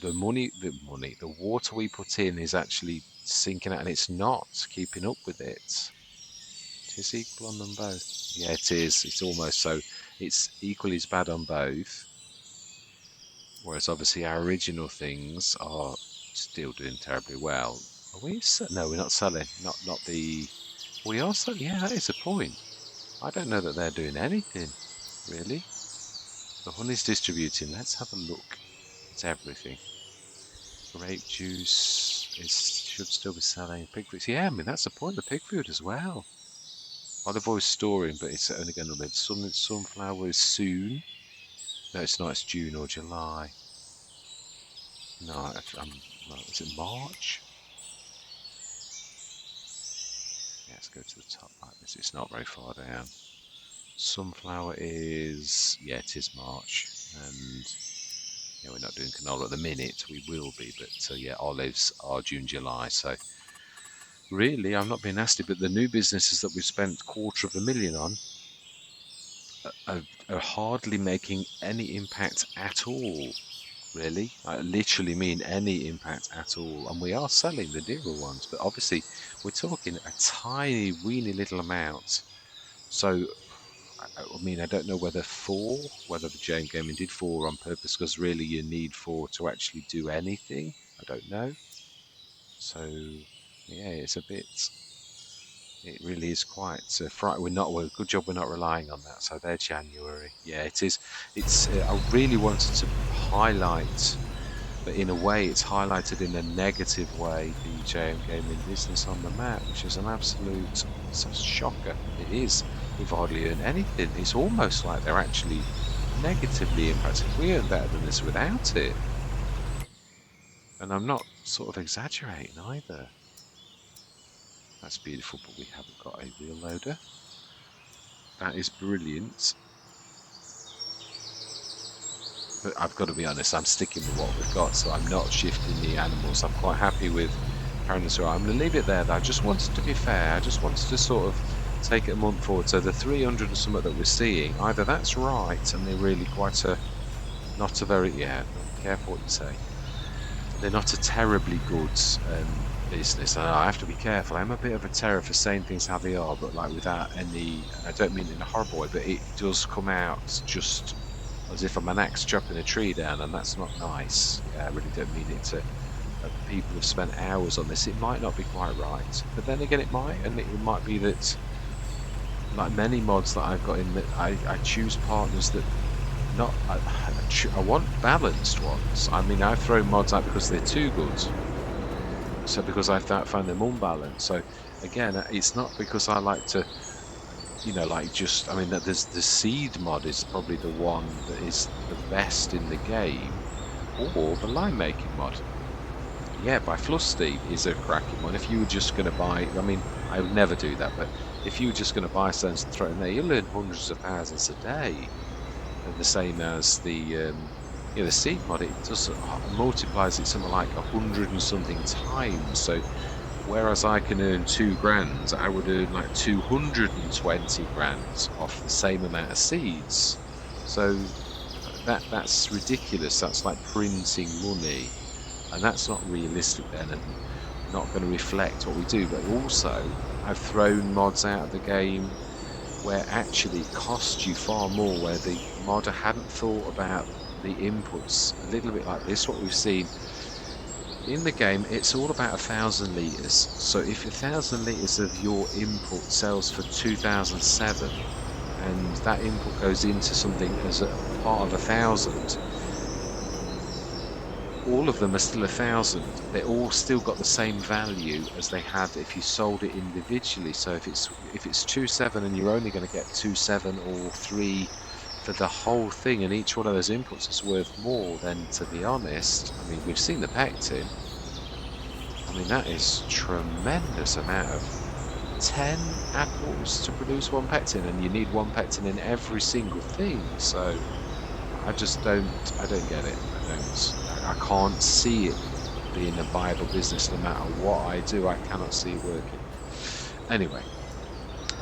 the water we put in is actually sinking out, and it's not keeping up with it. It is equal on them both. Yeah, it is. It's almost so. It's equally as bad on both. Whereas obviously our original things are still doing terribly well. Are we? No, we're not selling. Not the. We are selling. Yeah, that is a point. I don't know that they're doing anything really. The honey's distributing. Let's have a look at everything. Grape juice should still be selling. Pig food. Yeah, I mean that's the point. The pig food as well. Olive oil storing, but it's only going to live. Sunflower is soon. No, it's not. It's June or July. No, is it March? Yeah, let's go to the top like this. It's not very far down. Sunflower is, yeah, it is March. And yeah, we're not doing canola at the minute. We will be, but yeah, olives are June, July. So really, I'm not being nasty, but the new businesses that we've spent $250,000 on are hardly making any impact at all. Really, I literally mean any impact at all. And we are selling the dearer ones, but obviously we're talking a tiny, weeny little amount. So, I mean, I don't know whether the JMGaming did 4 on purpose, because really you need 4 to actually do anything. I don't know. So, yeah, it's a bit. It really is quite frightening. Good job we're not relying on that. So they're January. Yeah, it is. It's. I really wanted to highlight, but in a way it's highlighted in a negative way, the JMGaming business on the map, which is an absolute shocker. It is. We've hardly earned anything. It's almost like they're actually negatively impacted. We earn better than this without it. And I'm not sort of exaggerating either. That's beautiful, but we haven't got a wheel loader. That is brilliant. But I've got to be honest, I'm sticking with what we've got, so I'm not shifting the animals. I'm quite happy with carrying this around. I'm going to leave it there, though. I just wanted to be fair. I just wanted to sort of take it a month forward. So the 300 or something that we're seeing, either that's right, and they're really quite not a very, yeah, careful what you say. They're not a terribly good business. And I have to be careful. I'm a bit of a terror for saying things how they are, but like without any, I don't mean it in a horrible way, but it does come out just as if I'm an axe chopping a tree down, and that's not nice. Yeah, I really don't mean it to. People have spent hours on this. It might not be quite right, but then again, it might, and it might be that, like many mods that I've got in, that I choose partners that not. I want balanced ones. I mean, I've thrown mods out because they're too good. So because I found them unbalanced. So again, it's not because I like to. Like just, I mean, that there's the seed mod is probably the one that is the best in the game, or the line making mod. Yeah, by Flusty is a cracking one. If you were just going to buy, I mean, I would never do that, but if you were just going to buy stones and throw it in there, you'll earn hundreds of thousands a day. And the same as the seed mod, it just multiplies it something like 100 and something times. So whereas I can earn £2,000, I would earn like 220 grand off the same amount of seeds. So that's ridiculous. That's like printing money, and that's not realistic then, and not going to reflect what we do. But also, I've thrown mods out of the game where actually it costs you far more, where the modder hadn't thought about the inputs. A little bit like this, what we've seen in the game. It's all about 1,000 litres. So if 1,000 litres of your input sells for 2,007, and that input goes into something as a part of 1,000, all of them are still 1,000. They all still got the same value as they had if you sold it individually. So if it's 2.7 and you're only going to get 2.7 or 3 for the whole thing, and each one of those inputs is worth more, then to be honest, I mean, we've seen the pectin. I mean, that is tremendous amount of 10 apples to produce 1 pectin, and you need 1 pectin in every single thing. So I don't get it. I can't see it being a viable business no matter what I do. I cannot see it working. Anyway,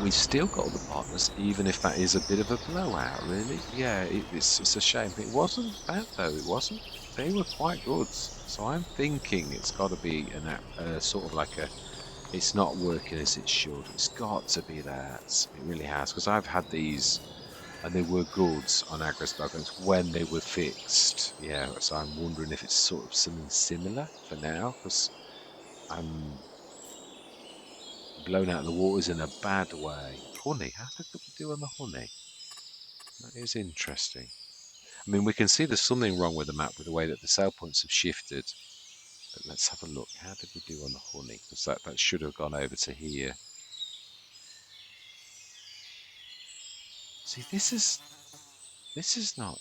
we still got the partners, even if that is a bit of a blowout, really. Yeah, it's a shame. It wasn't bad, though. It wasn't. they were quite good. So I'm thinking it's got to be sort of like a. It's not working as it should. It's got to be that. It really has, because I've had these and they were good on agrospermens when they were fixed. Yeah, so I'm wondering if it's sort of something similar for now, because I'm blown out of the waters in a bad way. Honey, how did we do on the honey? That is interesting. I mean, we can see there's something wrong with the map with the way that the sale points have shifted. But let's have a look. How did we do on the honey? Because that should have gone over to here. See, this is not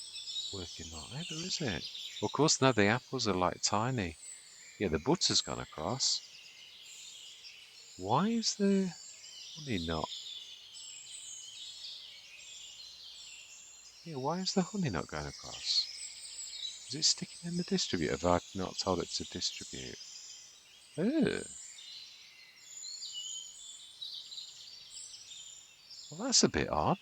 working right either, is it? Of course, no, the apples are like tiny. Yeah, the butter's gone across. Why is the honey not? Yeah, why is the honey not going across? Is it sticking in the distributor? Have I not told it to distribute? Ugh. Well, that's a bit odd.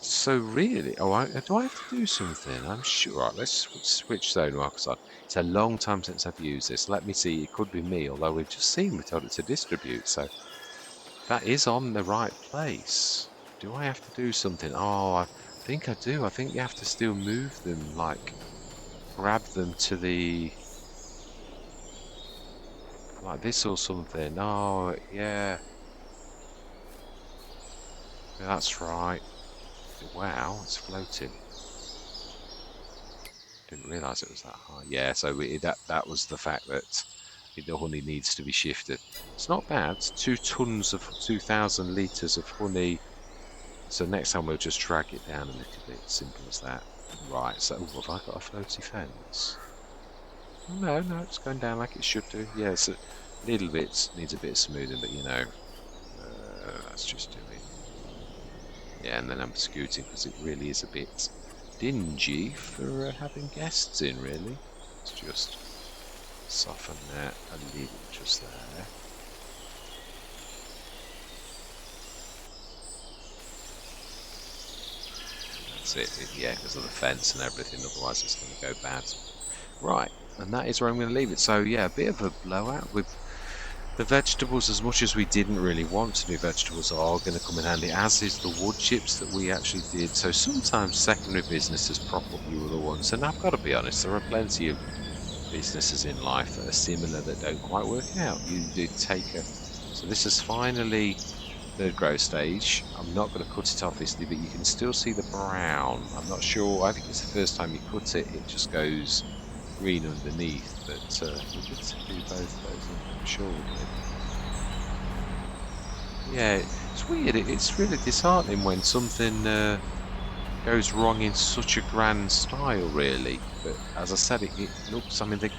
So really, do I have to do something? I'm sure. Right, let's switch zone markers on. It's a long time since I've used this. Let me see. It could be me, although we've just seen we told it to distribute. So that is on the right place. Do I have to do something? Oh, I think I do. I think you have to still move them, like grab them to the like this or something. Oh, yeah. Yeah, that's right. Wow, it's floating. Didn't realise it was that high. Yeah, so that was the fact that the honey needs to be shifted. It's not bad. It's 2 tons of 2,000 litres of honey. So next time we'll just drag it down a little bit. Simple as that. Right, so have I got a floaty fence? Oh, no, no, it's going down like it should do. Yeah, it's a little bit, needs a bit of smoothing, but that's just doing. Yeah, and then I'm scooting because it really is a bit dingy for having guests in, really. Let's just soften that a little just there. That's it. Yeah, because of the fence and everything, otherwise it's going to go bad. Right, and that is where I'm going to leave it. So yeah, a bit of a blowout with the vegetables. As much as we didn't really want to do vegetables, are going to come in handy, as is the wood chips that we actually did. So sometimes secondary businesses prop up your other ones, and I've got to be honest, there are plenty of businesses in life that are similar that don't quite work out. You did take a. So this is finally third growth stage. I'm not going to cut it obviously, but you can still see the brown. I'm not sure. I think it's the first time you cut it, it just goes green underneath. But we did do both of those, didn't we? I'm sure we did. Yeah, it's weird. It's really disheartening when something goes wrong in such a grand style, really. But as I said, it looks. I mean, the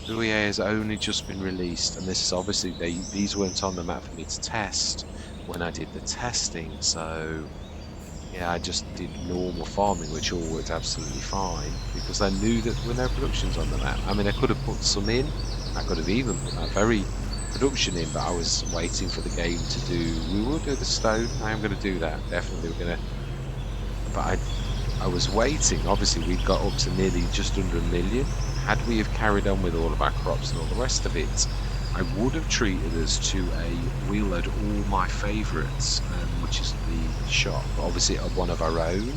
Vouilly has only just been released, and this is obviously these weren't on the map for me to test when I did the testing. So yeah, I just did normal farming, which all worked absolutely fine because I knew that there were no productions on the map. I mean, I could have put some in. I could have even put that very production in, but I was waiting for the game to do. We will do the stone. I am going to do that. Definitely, we're going to. But I was waiting. Obviously, we'd got up to nearly just under 1 million. Had we have carried on with all of our crops and all the rest of it, I would have treated us to a wheel at all my favourites, which is the shop. Obviously, at one of our own,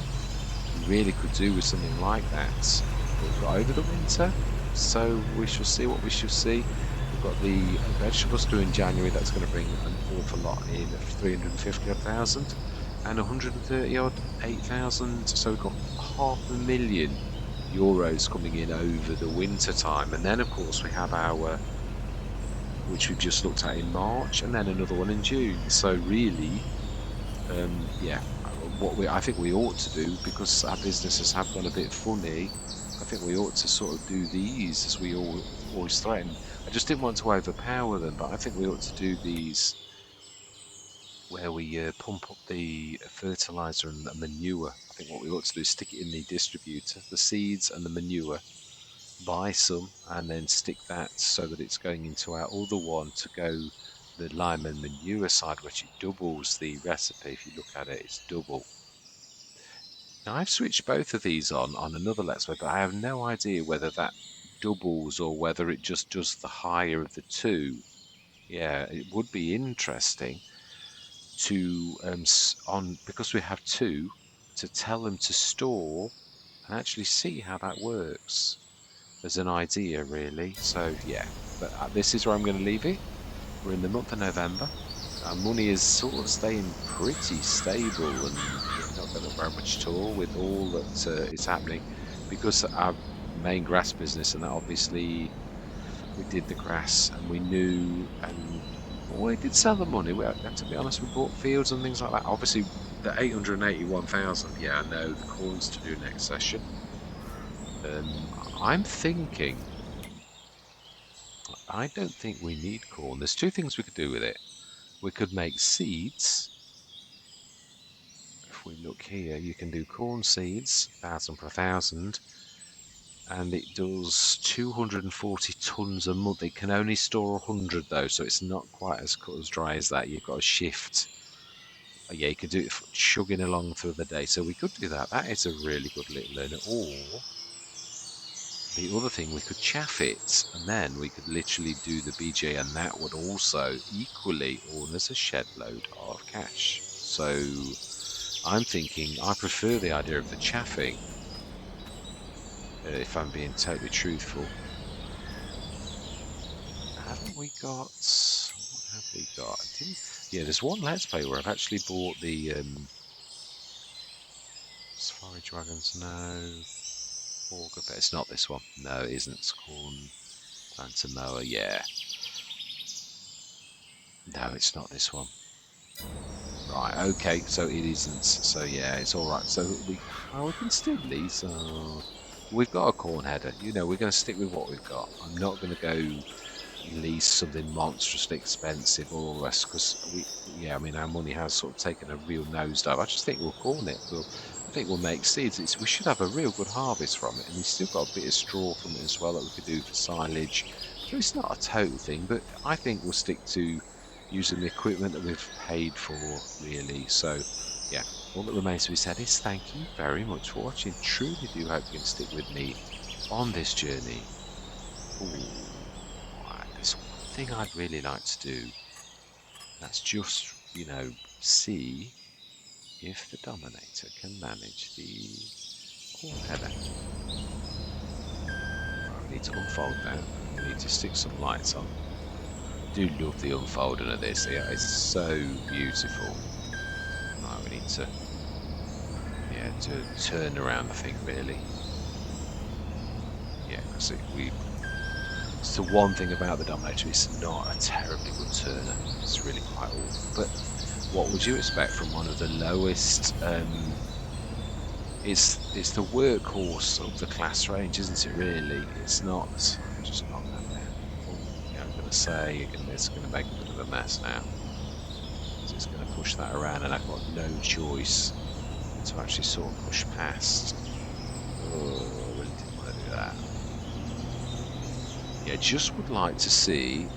we really could do with something like that. But we've got over the winter, so we shall see what we shall see. We've got the vegetables due in January. That's going to bring an awful lot in, 350,000 and 130 odd 8,000. So we've got €500,000 coming in over the winter time, and then of course we have our which we've just looked at in March, and then another one in June. So really, yeah, I think we ought to do, because our businesses have gone a bit funny. I think we ought to sort of do these as we always threaten. I just didn't want to overpower them, but I think we ought to do these where we pump up the fertilizer and the manure. I think what we ought to do is stick it in the distributor, the seeds and the manure, buy some, and then stick that so that it's going into our other one to go the lime and manure side, which it doubles the recipe. If you look at it, it's double. I've switched both of these on another Let's Play, but I have no idea whether that doubles or whether it just does the higher of the two. Yeah, it would be interesting to because we have two, to tell them to store and actually see how that works as an idea, really. So yeah, but this is where I'm going to leave it. We're in the month of November. Our money is sort of staying pretty stable, and we're not going to very much at all with all that is happening, because our main grass business, and that obviously we did the grass and we knew, and we did sell the money. To be honest, we bought fields and things like that. Obviously, the 881,000. Yeah, I know the corn's to do next session. I'm thinking, I don't think we need corn. There's two things we could do with it. We could make seeds. If we look here, you can do corn seeds, 1,000 per 1,000, and it does 240 tons a month. It can only store 100 though, so it's not quite as cut as dry as that. You've got to shift. Yeah, you could do it chugging along through the day. So we could do that. That is a really good little learner. Or the other thing, we could chaff it, and then we could literally do the BJ, and that would also equally earn us a shed load of cash. So I'm thinking I prefer the idea of the chaffing, if I'm being totally truthful. Haven't we got... What have we got? Yeah, there's one Let's Play where I've actually bought the Safari Dragons. No. Auger, but it's not this one. No, it isn't. It's Corn Planter Mower. Yeah. No, it's not this one. Right, okay, so it isn't. So yeah, it's alright. So we can still lease. We've got a corn header. You know, we're going to stick with what we've got. I'm not going to go lease something monstrously expensive or all the rest, because yeah, I mean, our money has sort of taken a real nosedive. I just think we'll corn it. I think we'll make seeds. We should have a real good harvest from it, and we've still got a bit of straw from it as well that we could do for silage. So it's not a total thing, but I think we'll stick to using the equipment that we've paid for, really. So yeah, all that remains to be said is thank you very much for watching. Truly do hope you can stick with me on this journey. Ooh. There's one thing I'd really like to do. That's just, you know, see if the Dominator can manage the corn header. Right, we need to unfold that. We need to stick some lights on. I do love the unfolding of this. Yeah, it's so beautiful. Right, we need to, yeah, to turn around the thing really. Yeah, because it's the one thing about the Dominator, it's not a terribly good turner. It's really quite awful. But what would you expect from one of the lowest? It's the workhorse of the class range, isn't it? Really, it's not. Just knock that down. Oh, yeah, I'm going to say it's going to make a bit of a mess now. So it's going to push that around, and I've got no choice to actually sort of push past. Oh, I really didn't want to do that. Yeah, just would like to see.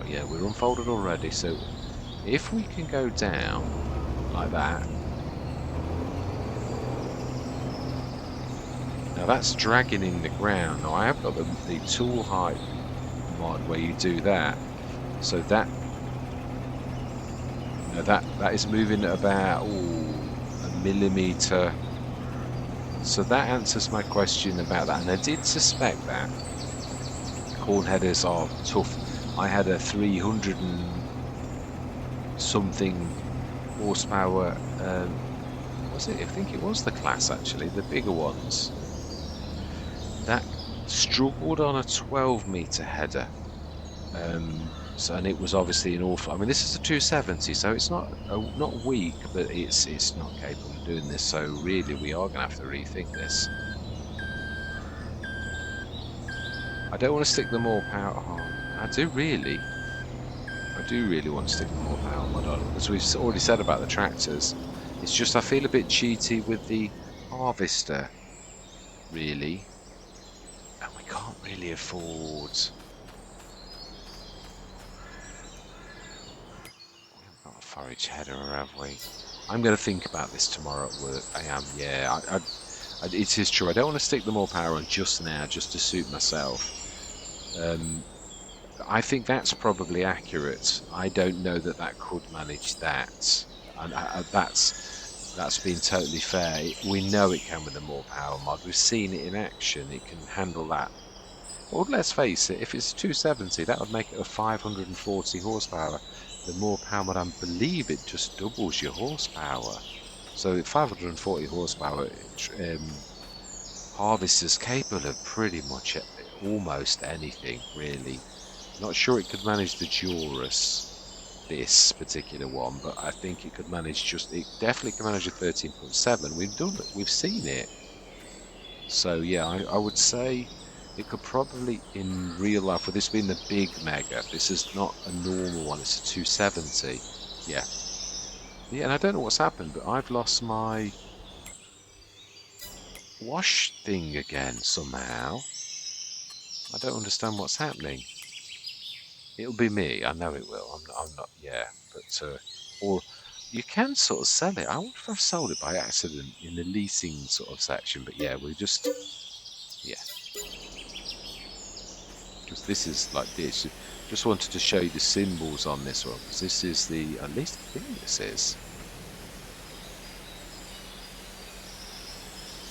Yeah, we're unfolded already, so if we can go down like that. Now that's dragging in the ground. Now I have got the tool height mod where you do that. So that, you know, that is moving at about a millimetre. So that answers my question about that. And I did suspect that corn headers are tough. I had a 300 and something horsepower. Was it? I think it was the class actually, the bigger ones. That struggled on a 12-metre header. So, and it was obviously an awful. I mean, this is a 270, so it's not weak, but it's not capable of doing this. So really, we are going to have to rethink this. I don't want to stick the more power on. I do really want to stick the more power mod on, as we've already said about the tractors. It's just I feel a bit cheaty with the harvester, really, and we can't really afford. We haven't got a forage header, have we? I'm going to think about this tomorrow at work. I am, yeah. It is true. I don't want to stick the more power on just now, just to suit myself. I think that's probably accurate. I don't know that that could manage that, and that's being totally fair. We know it can with the more power mod. We've seen it in action. It can handle that. Well, let's face it. If it's 270, that would make it a 540 horsepower. The more power mod, I believe it just doubles your horsepower. So 540 horsepower harvester's capable of pretty much almost anything, really. Not sure it could manage the Durus, this particular one, but I think it could manage it definitely can manage a 13.7. We've done it, we've seen it. So yeah, I would say it could probably, in real life, with this being the big mega, this is not a normal one, it's a 270. Yeah. Yeah, and I don't know what's happened, but I've lost my wash thing again somehow. I don't understand what's happening. It'll be me. I know it will. I'm not. Yeah, but or you can sort of sell it. I wonder if I've sold it by accident in the leasing sort of section. But yeah, we just because this is like this. Just wanted to show you the symbols on this one because this is the at least I think this is.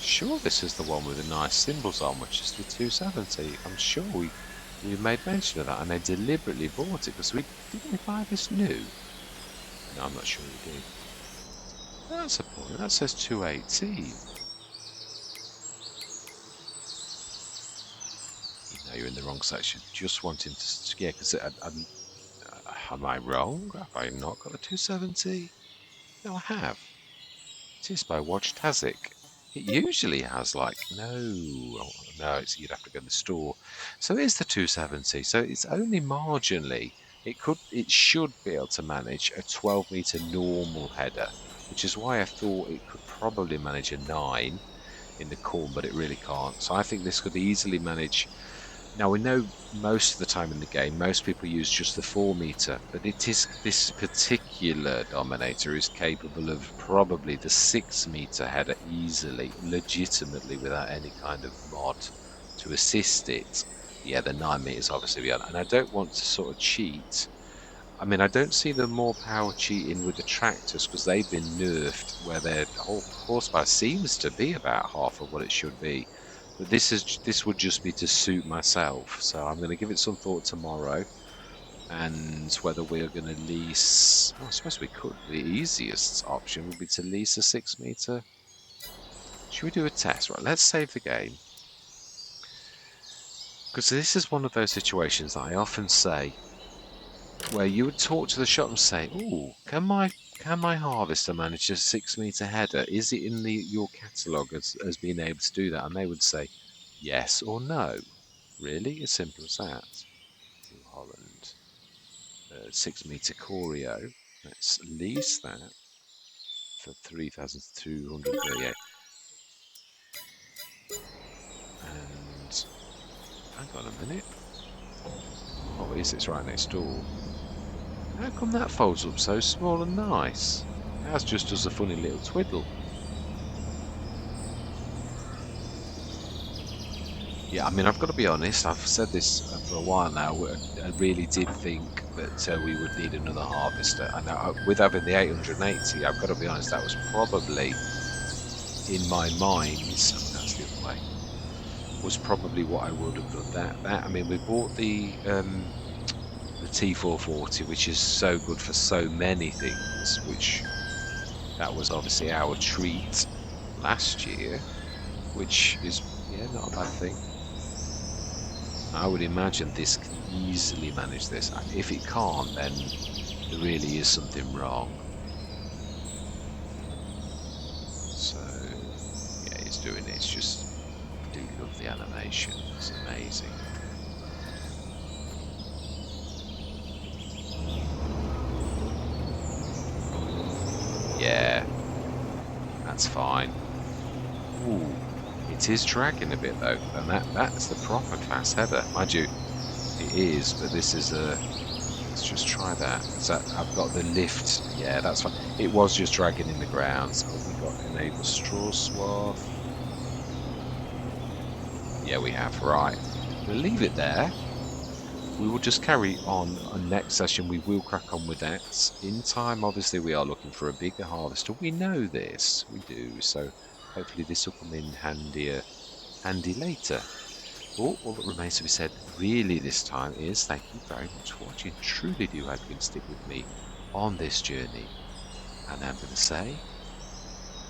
Sure, this is the one with the nice symbols on, which is the 270. I'm sure we made mention of that, and they deliberately bought it because didn't we buy this new? No, I'm not sure we did. That's a point. That says 218. No, you're in the wrong section. Just wanting to, yeah, because am I wrong? Have I not got the 270? No, I have. It is by Watch Tazik. It usually has like no, you'd have to go to the store. So it is the 270. So it's only marginally. It should be able to manage a 12-meter normal header, which is why I thought it could probably manage a 9 in the corn, but it really can't. So I think this could easily manage. Now we know most of the time in the game, most people use just the 4-meter, but this particular Dominator is capable of probably the 6-meter header easily, legitimately, without any kind of mod to assist it. Yeah, the 9 meters obviously beyond, and I don't want to sort of cheat. I mean, I don't see the more power cheating with the tractors because they've been nerfed where their whole horsepower seems to be about half of what it should be. But this would just be to suit myself. So I'm going to give it some thought tomorrow, and whether we're going to lease. Well, I suppose we could. The easiest option would be to lease a 6-meter. Should we do a test? Right, let's save the game. Because this is one of those situations that I often say, where you would talk to the shop and say, "Oh, can my harvester manage a 6-meter header? Is it in your catalogue as being able to do that?" And they would say, yes or no. Really, as simple as that. New Holland, 6-meter Corio. Let's lease that for 3,238. And hang on a minute. Oh, it is. It's right next door. How come that folds up so small and nice? Ours just does a funny little twiddle. Yeah, I mean, I've got to be honest, I've said this for a while now. I really did think that we would need another harvester. And with having the 880, I've got to be honest, that was probably, in my mind, that's the other way, was probably what I would have done. I mean, we bought the T440, which is so good for so many things, which that was obviously our treat last year, which is, yeah, not a bad thing. I would imagine this can easily manage this. If it can't, then there really is something wrong. So, yeah, it's doing it. It's just, I do love the animation. It's amazing. Yeah, that's fine. Ooh, it is dragging a bit though, and that's the proper class header. Mind you, it is, but this is a Let's just try that. Is that I've got the lift. Yeah, that's fine. It was just dragging in the ground. So have we got enable straw swath? Yeah, we have. Right. We'll leave it there. We will just carry on next session. We will crack on with that. In time, obviously, we are looking for a bigger harvester. We know this. We do. So hopefully this will come in handy later. But all that remains to be said really this time is thank you very much for watching. Truly do hope you can stick with me on this journey. And I'm going to say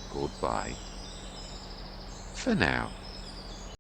goodbye for now.